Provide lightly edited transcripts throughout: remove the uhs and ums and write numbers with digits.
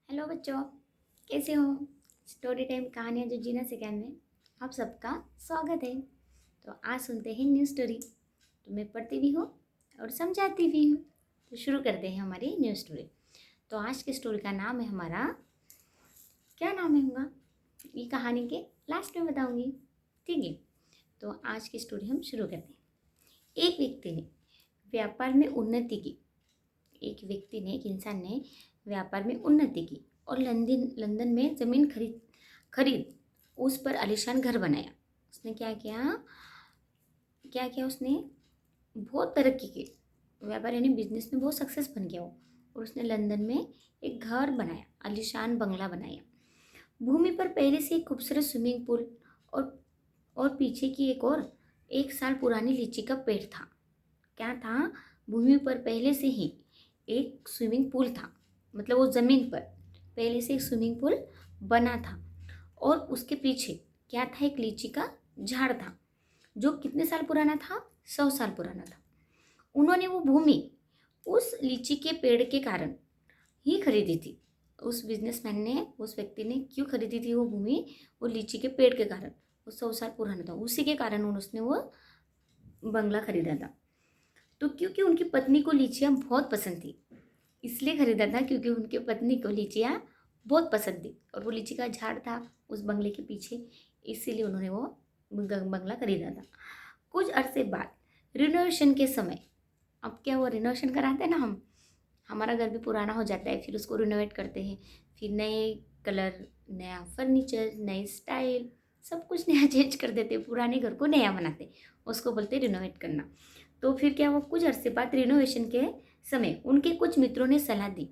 Hello बच्चों, कैसे हो? स्टोरी टाइम कहानियाँ जो जीना सिखाने में आप सबका स्वागत है। तो आज सुनते हैं न्यू स्टोरी। तो मैं पढ़ती भी हूँ और समझाती भी हूँ। तो शुरू करते हैं हमारी न्यू स्टोरी। तो आज की स्टोरी का नाम है हमारा, क्या नाम है होगा ये कहानी के लास्ट में बताऊँगी, ठीक है? तो आज की स्टोरी हम शुरू करते हैं। एक व्यक्ति ने व्यापार में उन्नति की। एक इंसान ने व्यापार में उन्नति की और लंदन में ज़मीन खरीद खरीद उस पर आलीशान घर बनाया। उसने क्या किया उसने बहुत तरक्की की। व्यापार यानी बिजनेस में बहुत सक्सेस बन गया वो। और उसने लंदन में एक घर बनाया, आलीशान बंगला बनाया। भूमि पर पहले से एक खूबसूरत स्विमिंग पूल और पीछे की एक साल पुरानी लीची का पेड़ था। क्या था? भूमि पर पहले से ही एक स्विमिंग पूल था। मतलब वो ज़मीन पर पहले से एक स्विमिंग पूल बना था और उसके पीछे क्या था? एक लीची का झाड़ था जो कितने साल पुराना था? 100 साल पुराना था। उन्होंने वो भूमि उस लीची के पेड़ के कारण ही खरीदी थी। उस बिजनेसमैन ने, उस व्यक्ति ने क्यों खरीदी थी वो भूमि? वो लीची के पेड़ के कारण। वो 100 साल पुराना था, उसी के कारण उसने वो बंगला खरीदा था। तो क्योंकि उनकी पत्नी को लीचियाँ बहुत पसंद थी, इसलिए खरीदा था, क्योंकि उनकी पत्नी को लीचियाँ बहुत पसंद थी और वो लीची का झाड़ था उस बंगले के पीछे, इसीलिए उन्होंने वो बंगला खरीदा था। कुछ अरसे बाद रिनोवेशन के समय, अब क्या हुआ, रिनोवेशन कराते हैं ना हम, हमारा घर भी पुराना हो जाता है, फिर उसको रिनोवेट करते हैं, फिर नए कलर, नया फर्नीचर, नई स्टाइल, सब कुछ नया चेंज कर देते हैं, पुराने घर को नया बनाते हैं, उसको बोलते हैं रिनोवेट करना। तो फिर क्या हुआ, कुछ अरसे बाद रिनोवेशन के समय उनके कुछ मित्रों ने सलाह दी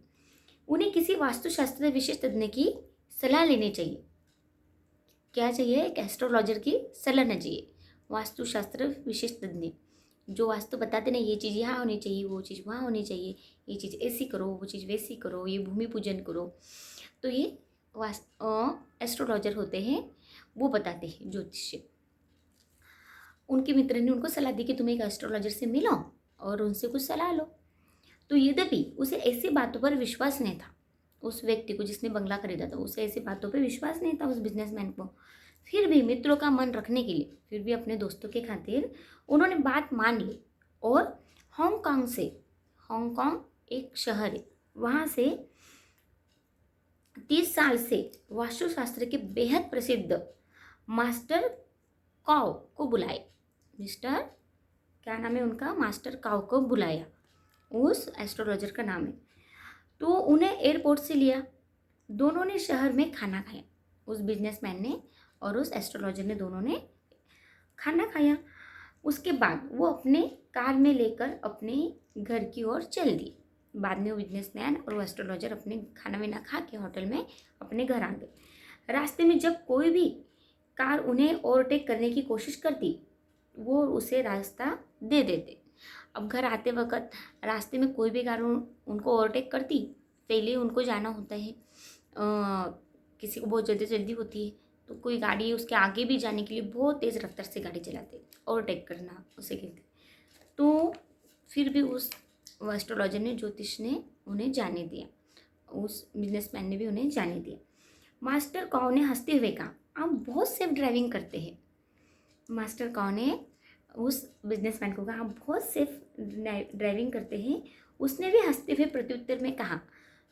उन्हें किसी वास्तुशास्त्र विशेषज्ञ की सलाह लेनी चाहिए। क्या चाहिए? एक एस्ट्रोलॉजर की सलाह लेनी चाहिए। वास्तुशास्त्र विशेषज्ञ जो वास्तु बताते ना, ये चीज़ यहाँ होनी चाहिए, वो चीज़ वहाँ होनी चाहिए, ये चीज़ ऐसी करो, वो चीज़ वैसी करो, ये भूमि पूजन करो। तो ये एस्ट्रोलॉजर होते हैं, वो बताते हैं ज्योतिष्य। उनके मित्र ने उनको सलाह दी कि तुम एक एस्ट्रोलॉजर से मिलो और उनसे कुछ सलाह लो। तो यद्यपि उसे ऐसी बातों पर विश्वास नहीं था, उस व्यक्ति को जिसने बंगला खरीदा था, उसे ऐसी बातों पर विश्वास नहीं था, उस बिजनेसमैन को। फिर भी मित्रों का मन रखने के लिए, फिर भी अपने दोस्तों के खातिर उन्होंने बात मान ली और हांगकांग एक शहर है, वहाँ से 30 साल से वास्तुशास्त्र के बेहद प्रसिद्ध मास्टर काव को बुलाए। मिस्टर, क्या नाम है उनका? मास्टर काव को बुलाया, उस एस्ट्रोलॉजर का नाम है। तो उन्हें एयरपोर्ट से लिया। दोनों ने शहर में खाना खाया, उस बिजनेसमैन ने और उस एस्ट्रोलॉजर ने, दोनों ने खाना खाया। उसके बाद वो अपने कार में लेकर अपने घर की ओर चल दी। बाद में वो बिजनेसमैन और वो एस्ट्रोलॉजर अपने खाना वाना खा के होटल में अपने घर आ गए। रास्ते में जब कोई भी कार उन्हें ओवरटेक करने की कोशिश करती, वो उसे रास्ता दे देते। अब घर आते वक्त रास्ते में कोई भी कार उनको ओवरटेक करती, पहले उनको जाना होता है, किसी को बहुत जल्दी जल्दी होती है, तो कोई गाड़ी उसके आगे भी जाने के लिए बहुत तेज़ रफ्तार से गाड़ी चलाते, ओवरटेक करना उसे कहते। तो फिर भी उस एस्ट्रोलॉजर ने, ज्योतिष ने उन्हें जाने दिया, उस बिजनेसमैन ने भी उन्हें जाने दिया। मास्टर काव ने हंसते हुए कहा, आप बहुत सेफ ड्राइविंग करते हैं। मास्टर काव ने उस बिजनेसमैन को कहा, आप बहुत सेफ ड्राइविंग करते हैं। उसने भी हंसते हुए प्रत्युत्तर में कहा,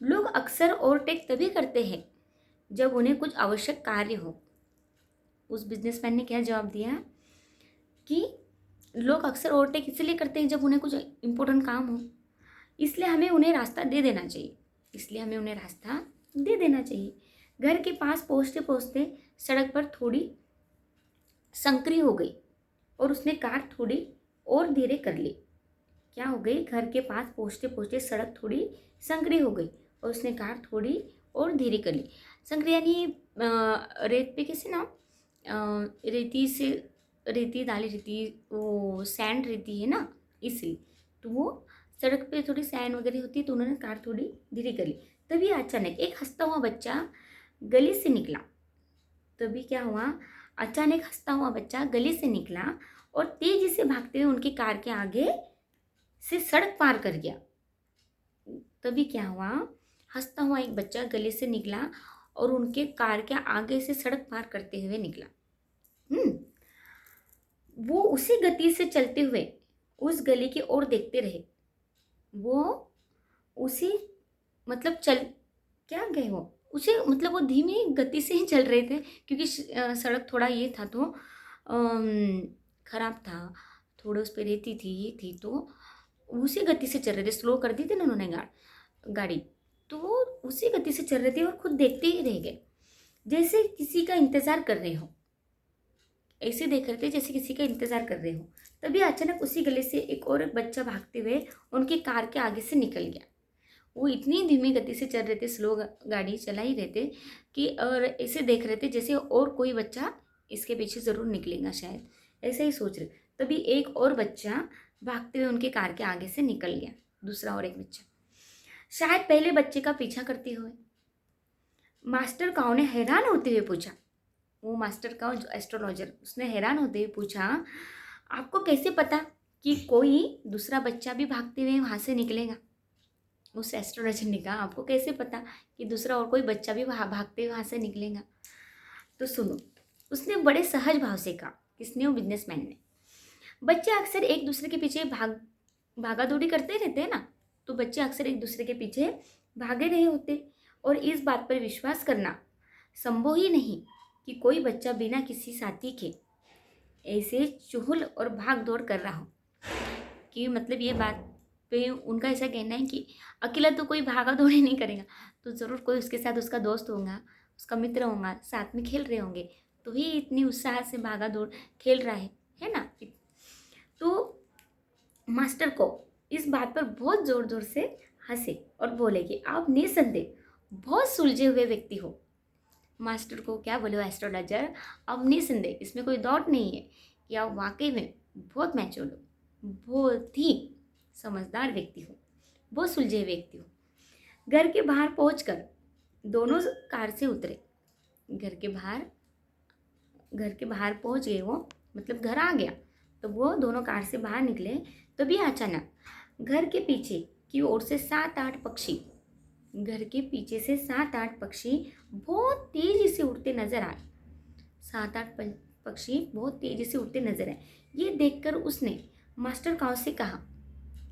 लोग अक्सर ओवरटेक तभी करते हैं जब उन्हें कुछ आवश्यक कार्य हो। उस बिजनेसमैन ने क्या जवाब दिया कि लोग अक्सर ओवरटेक इसलिए करते हैं जब उन्हें कुछ इम्पोर्टेंट काम हो, इसलिए हमें उन्हें रास्ता दे देना चाहिए, इसलिए हमें उन्हें रास्ता दे देना चाहिए। घर के पास पहुँचते पहुँचते सड़क पर थोड़ी संकरी हो गई और उसने कार थोड़ी और धीरे कर ली। क्या हो गई? घर के पास पहुँचते पहुँचते सड़क थोड़ी संकरी हो गई और उसने कार थोड़ी और धीरे कर ली। संकरी यानी रेत पे कैसे ना, रेती से, रेती डाली रेती, वो सैंड रेती है ना, इसलिए तो वो सड़क पे थोड़ी सैंड वगैरह होती है, तो उन्होंने कार थोड़ी धीरे कर ली। तभी अचानक एक हंसता हुआ बच्चा गली से निकला। तभी क्या हुआ? अचानक हंसता हुआ बच्चा गली से निकला और तेजी से भागते हुए उनकी कार के आगे से सड़क पार कर गया। तभी क्या हुआ? हंसता हुआ एक बच्चा गली से निकला और उनके कार के आगे से सड़क पार करते हुए निकला। हम्म वो उसी गति से चलते हुए उस गली की ओर देखते रहे। वो उसी मतलब चल क्या गए वो उसे मतलब वो धीमी गति से ही चल रहे थे, क्योंकि सड़क थोड़ा ये था तो खराब था, थोड़ा उस पर रेती थी ये थी, तो उसी गति से चल रहे थे। स्लो कर दी थी ना उन्होंने गाड़ी, तो वो उसी गति से चल रहे थे और खुद देखते ही रह गए, जैसे किसी का इंतजार कर रहे हो। ऐसे देख रहे थे जैसे किसी का इंतजार कर रहे हो। तभी अचानक उसी गली से एक और बच्चा भागते हुए उनकी कार के आगे से निकल गया। वो इतनी धीमी गति से चल रहे थे, स्लो गाड़ी चला ही रहे थे कि, और ऐसे देख रहे थे जैसे और कोई बच्चा इसके पीछे ज़रूर निकलेगा, शायद ऐसे ही सोच रहे। तभी एक और बच्चा भागते हुए उनके कार के आगे से निकल गया, दूसरा और एक बच्चा, शायद पहले बच्चे का पीछा करते हुए। मास्टर काऊ ने हैरान होते हुए पूछा, वो मास्टर काऊ जो एस्ट्रोलॉजर, उसने हैरान होते हुए पूछा, आपको कैसे पता कि कोई दूसरा बच्चा भी भागते हुए वहाँ से निकलेगा? उस एस्ट्रोलॉजर ने कहा, आपको कैसे पता कि दूसरा और कोई बच्चा भी भागते हुए वहाँ से निकलेगा? तो सुनो, उसने बड़े सहज भाव से कहा। किसने? वो बिजनेसमैन ने। बच्चे अक्सर एक दूसरे के पीछे भागा दौड़ी करते रहते हैं ना, तो बच्चे अक्सर एक दूसरे के पीछे भागे रहे होते, और इस बात पर विश्वास करना संभव ही नहीं कि कोई बच्चा बिना किसी साथी के ऐसे चुहल और भाग दौड़ कर रहा हो। कि मतलब ये बात पे उनका ऐसा कहना है कि अकेला तो कोई भागा दौड़ी नहीं करेगा, तो ज़रूर कोई उसके साथ उसका दोस्त होगा, उसका मित्र होगा, साथ में खेल रहे होंगे, तो ही इतनी उत्साह से भागा दौड़ खेल रहा है ना। तो मास्टर को इस बात पर बहुत ज़ोर ज़ोर से हंसे और बोले कि आप निसंदेह बहुत सुलझे हुए व्यक्ति हो। मास्टर को क्या बोले एस्ट्रोलॉजर, आप निसंदेह, इसमें कोई डाउट नहीं है कि आप वाकई में बहुत मैच्योर हो, बहुत ही समझदार व्यक्ति हो, बहुत सुलझे व्यक्ति हो। घर के बाहर पहुंचकर दोनों कार से उतरे। घर के बाहर पहुंच गए वो, मतलब घर आ गया, तो वो दोनों कार से बाहर निकले। तभी अचानक घर के पीछे की ओर से 7-8 पक्षी, घर के पीछे से 7-8 पक्षी बहुत तेजी से उड़ते नजर आए। 7-8 पक्षी बहुत तेजी से उड़ते नजर आए। ये देखकर उसने मास्टर काऊ से कहा,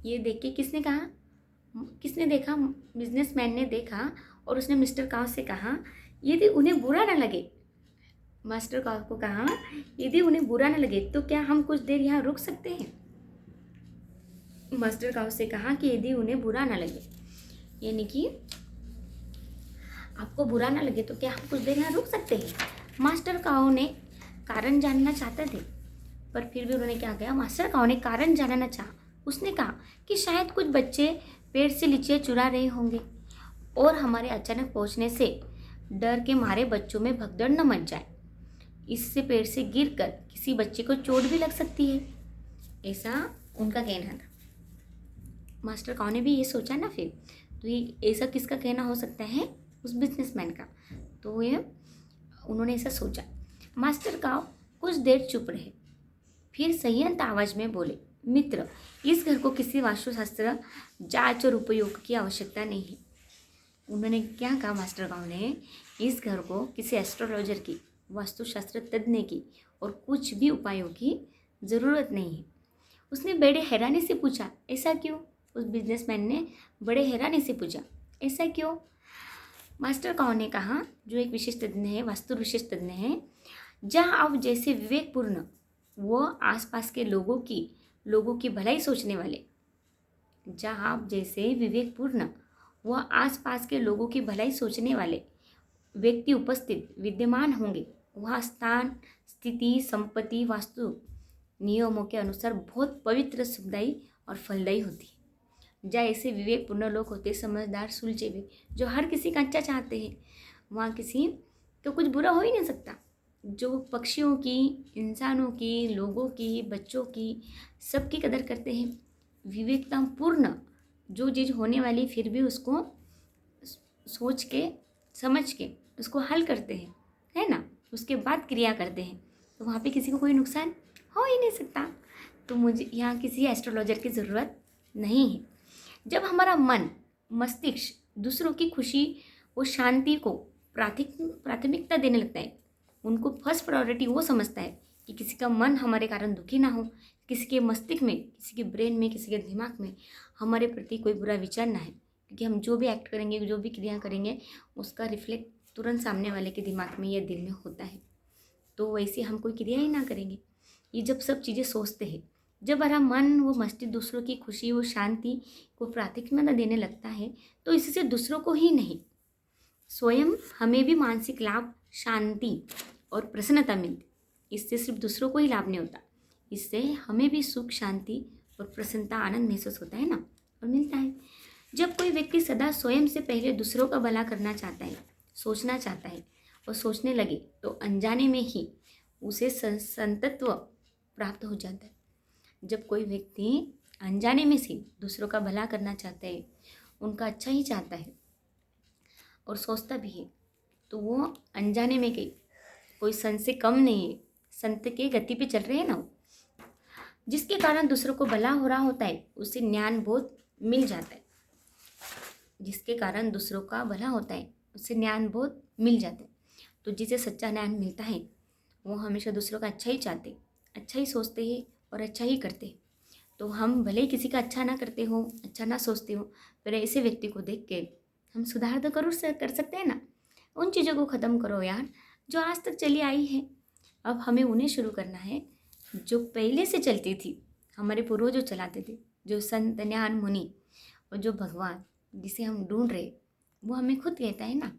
ये देख के किसने कहा? किसने देखा? बिजनेसमैन ने देखा, और उसने मिस्टर काऊ से कहा, यदि उन्हें बुरा ना लगे, मास्टर काऊ को कहा, यदि उन्हें बुरा ना लगे तो क्या हम कुछ देर यहाँ रुक सकते हैं? मास्टर काऊ से कहा कि यदि उन्हें बुरा ना लगे, यानी कि आपको बुरा ना लगे तो क्या हम कुछ देर यहाँ रुक सकते हैं? मास्टर काऊ ने कारण जानना चाहते थे, पर फिर भी उन्होंने क्या किया? मास्टर काऊ ने कारण जानना चाहा। उसने कहा कि शायद कुछ बच्चे पेड़ से लीचियाँ चुरा रहे होंगे, और हमारे अचानक पहुंचने से डर के मारे बच्चों में भगदड़ न मच जाए। इससे पेड़ से गिरकर किसी बच्चे को चोट भी लग सकती है, ऐसा उनका कहना था। मास्टर काऊ ने भी ये सोचा ना, फिर तो ये ऐसा किसका कहना हो सकता है? उस बिजनेसमैन का। तो ये उन्होंने ऐसा सोचा। मास्टर काऊ कुछ देर चुप रहे, फिर संयंत्र आवाज में बोले, मित्र, इस घर को किसी वास्तुशास्त्र जांच और उपयोग की आवश्यकता नहीं है। उन्होंने क्या कहा? मास्टर काऊ ने, इस घर को किसी एस्ट्रोलॉजर की, वास्तुशास्त्र तज्ञ की और कुछ भी उपायों की ज़रूरत नहीं है। उसने बड़े हैरानी से पूछा, ऐसा क्यों? उस बिजनेसमैन ने बड़े हैरानी से पूछा, ऐसा क्यों? मास्टर काऊ ने कहा, जो एक विशेष तज्ञ है, वास्तु विशेष तज्ञ है, जहाँ आप जैसे विवेकपूर्ण वो आसपास के लोगों की भलाई सोचने वाले, जहाँ आप जैसे विवेकपूर्ण व आसपास के लोगों की भलाई सोचने वाले व्यक्ति उपस्थित विद्यमान होंगे, वह स्थान, स्थिति, संपत्ति वास्तु नियमों के अनुसार बहुत पवित्र, सुखदायी और फलदायी होती है। जहाँ ऐसे विवेकपूर्ण लोग होते, समझदार, सुलझे हुए, जो हर किसी का अच्छा चाहते हैं, वहाँ किसी तो कुछ बुरा हो ही नहीं सकता। जो पक्षियों की, इंसानों की, लोगों की, बच्चों की, सबकी कदर करते हैं, विवेकतापूर्ण जो चीज़ होने वाली फिर भी उसको सोच के समझ के उसको हल करते हैं, है ना, उसके बाद क्रिया करते हैं, तो वहाँ पे किसी को कोई नुकसान हो ही नहीं सकता। तो मुझे यहाँ किसी एस्ट्रोलॉजर की ज़रूरत नहीं है। जब हमारा मन, मस्तिष्क दूसरों की खुशी वो शांति को प्राथमिकता देने लगता है। उनको फर्स्ट प्रायोरिटी वो समझता है कि किसी का मन हमारे कारण दुखी ना हो, किसी के मस्तिष्क में, किसी के ब्रेन में, किसी के दिमाग में हमारे प्रति कोई बुरा विचार ना है, क्योंकि हम जो भी एक्ट करेंगे, जो भी क्रिया करेंगे, उसका रिफ्लेक्ट तुरंत सामने वाले के दिमाग में या दिल में होता है। तो वैसे हम कोई क्रिया ही ना करेंगे। ये जब सब चीज़ें सोचते हैं, जब हमारा मन वो मस्तिष्क दूसरों की खुशी, वो शांति को प्राथमिकता देने लगता है, तो इससे दूसरों को ही नहीं, स्वयं हमें भी मानसिक लाभ, शांति और प्रसन्नता मिलती। इससे सिर्फ दूसरों को ही लाभ नहीं होता, इससे हमें भी सुख, शांति और प्रसन्नता, आनंद महसूस होता है ना, और मिलता है। जब कोई व्यक्ति सदा स्वयं से पहले दूसरों का भला करना चाहता है, सोचना चाहता है और सोचने लगे, तो अनजाने में ही उसे संतत्व प्राप्त हो जाता है। जब कोई व्यक्ति अनजाने में से दूसरों का भला करना चाहता है, उनका अच्छा ही चाहता है और सोचता भी है, तो वो अनजाने में कोई संत से कम नहीं है, संत के गति पे चल रहे हैं ना, जिसके कारण दूसरों को भला हो रहा होता है, उसे ज्ञान बोध मिल जाता है। जिसके कारण दूसरों का भला होता है, उससे ज्ञान बोध मिल जाता है। तो जिसे सच्चा ज्ञान मिलता है, वो हमेशा दूसरों का अच्छा ही चाहते, अच्छा ही सोचते हैं और अच्छा ही करते हैं। तो हम भले ही किसी का अच्छा ना करते हो, अच्छा ना सोचते हो, पर ऐसे व्यक्ति को देख के हम सुधार तो कर सकते हैं ना। उन चीज़ों को ख़त्म करो यार, जो आज तक चली आई है। अब हमें उन्हें शुरू करना है जो पहले से चलती थी, हमारे पूर्वज जो चलाते थे, जो संत, ज्ञान, मुनि और जो भगवान जिसे हम ढूंढ रहे, वो हमें खुद कहता है ना,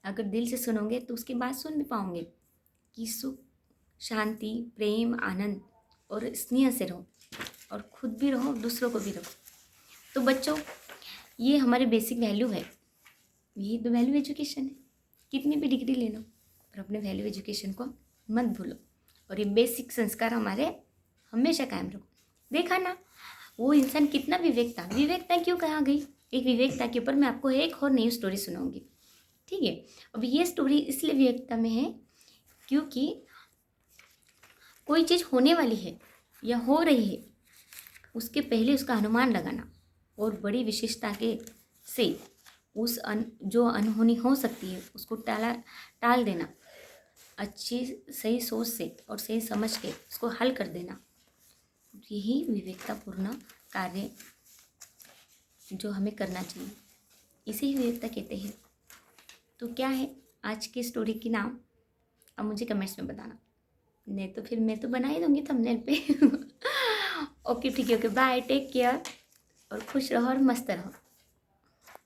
अगर दिल से सुनोगे तो उसकी बात सुन भी पाओगे कि सुख, शांति, प्रेम, आनंद और स्नेह से रहो, और खुद भी रहो, दूसरों को भी रहो। तो बच्चों, ये हमारे बेसिक वैल्यू है, यही तो वैल्यू एजुकेशन है। कितनी भी डिग्री ले लो, पर अपने वैल्यू एजुकेशन को मत भूलो, और ये बेसिक संस्कार हमारे हमेशा कायम रखो। देखा ना, वो इंसान कितना विवेक था क्यों कहा गई, एक विवेकता के ऊपर मैं आपको एक और नई स्टोरी सुनाऊंगी, ठीक है। अब ये स्टोरी इसलिए विवेकता में है क्योंकि कोई चीज़ होने वाली है या हो रही है, उसके पहले उसका अनुमान लगाना और बड़ी विशेषता के से जो अनहोनी हो सकती है उसको टाल देना, अच्छी सही सोच से और सही समझ के उसको हल कर देना, यही विवेकतापूर्ण कार्य जो हमें करना चाहिए, इसे ही विवेकता कहते हैं। तो क्या है आज की स्टोरी की नाम, अब मुझे कमेंट्स में बताना, नहीं तो फिर मैं तो बना ही दूँगी थंबनेल पे। ओके, ठीक है, ओके, बाय, टेक केयर और खुश रहो और मस्त रहो।